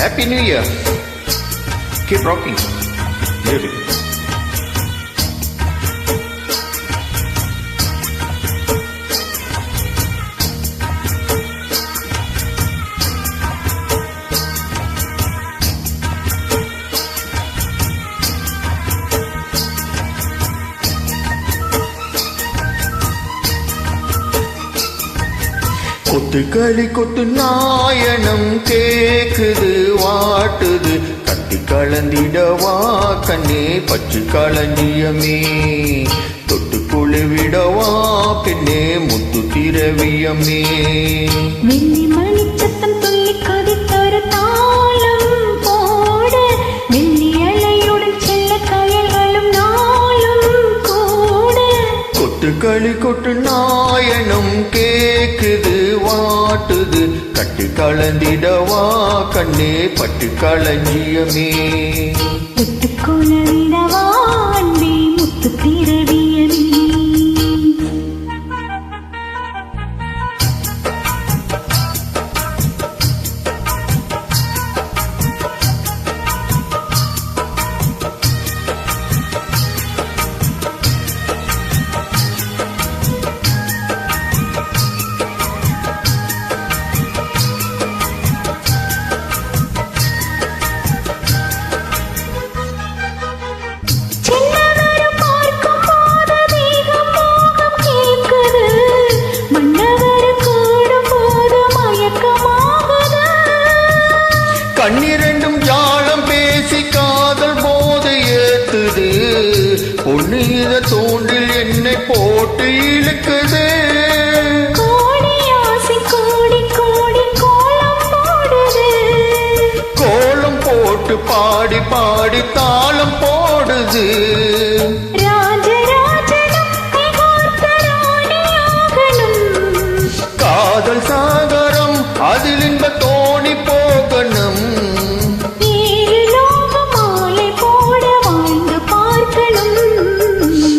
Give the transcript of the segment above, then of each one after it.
Happy New Year. Keep rocking. Music. கொத்துக்களி கொத்து நாயனம் கேக்குது வாட்டுது கத்தி கலந்திடவா கண்ணே பச்சு களஞ்சியமே தொட்டு குழுவிடவா பெண்ணே முத்து திரவியமே வெள்ளி மணி சத்தம் சொல்லி கதித்தொரு தாளம் போட வெள்ளி அலையுடன் செல்ல கயல்களும் நாளும் கூட கொத்துக்களி கொட்டு நாயனம் கேக்குது வாட்டுது கட்டி கலந்திடவா கண்ணே பட்டு களஞ்சியமே தொட்டு குழுவிடவா அன்பே முத்து திரவியமே கண்ணிரண்டும் ஜாலம் பேசி காதல் போது ஏத்துது பொண்ணு இத தூண்டில் என்னை போட்டு இழுக்குது கோடி ஆசை கோடி கோடி கோலம் போடுது கோலம் போட்டு பாடி பாடி தாளம் போடுது காதல் சாகரம் அதில் இன்ப தோணி போகணும்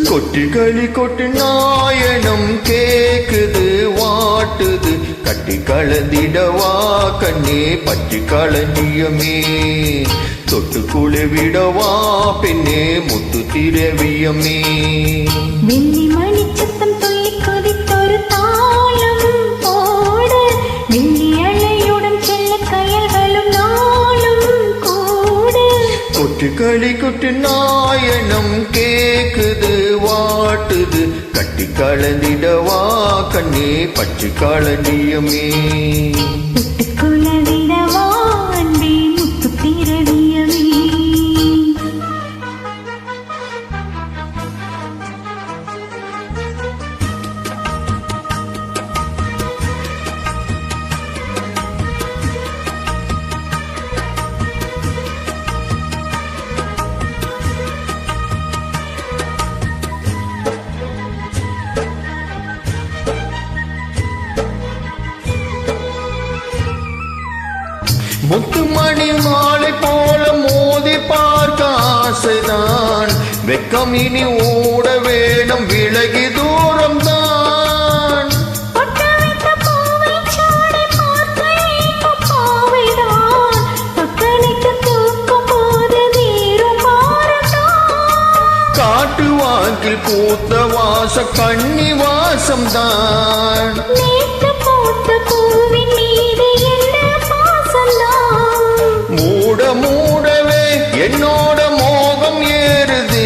கொட்டிகளி கொட்டு நாயனம் கேக்குது வாட்டுது கட்டி கலந்திடவா கண்ணே பற்றி களஞ்சியமே தொட்டு குழுவிடவா பெண்ணே முத்து திரவியமே வெள்ளி மணி சத்தம் சொல்லி கொதித்தொரு தாளம் போட வெள்ளி அலையுடன் செல்ல கயல்களும் நாளும் கூட கொட்டுக்களி கொட்டு நாயனம் கேக்குது வாட்டுது கட்டி கலந்திடவா கண்ணே பற்றி களஞ்சியமே தொட்டு குழுவிடவா அன்பே முத்து திரவியமே முத்துமணி மாலை போல மோதி பார்க்க ஆசைதான் வெக்கம் இனி ஓட வேணும் விலகி தூரம்தான் காட்டு வாக்கில் பூத்த வாச கண்ணி வாசம்தான் மூட மூடவே என்னோட மோகம் ஏறுது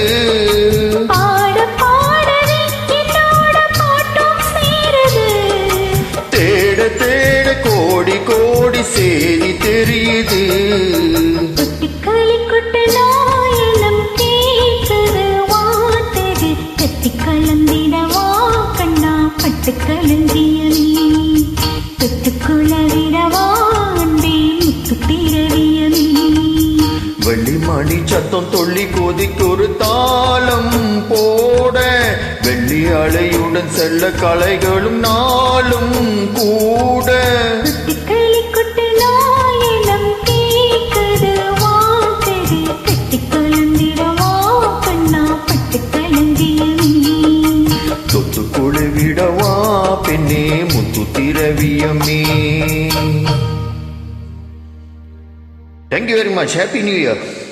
தேட தேட கோடி கோடி சேதி தெரியுது கலந்திடவா கண்ணா பட்டு களஞ்சியமே தொட்டு குழவிடவா அன்பே முத்து திரவியமே வெள்ளி மணி சத்தம் தொள்ளி கொதிக்கொரு தாளம் போட வெள்ளி அலையுடன் செல்ல கலைகளும் நாளும் கூட தொத்து குழுவிடவா பெண்ணே முத்து திரவியமே Thank you very much. Happy New Year.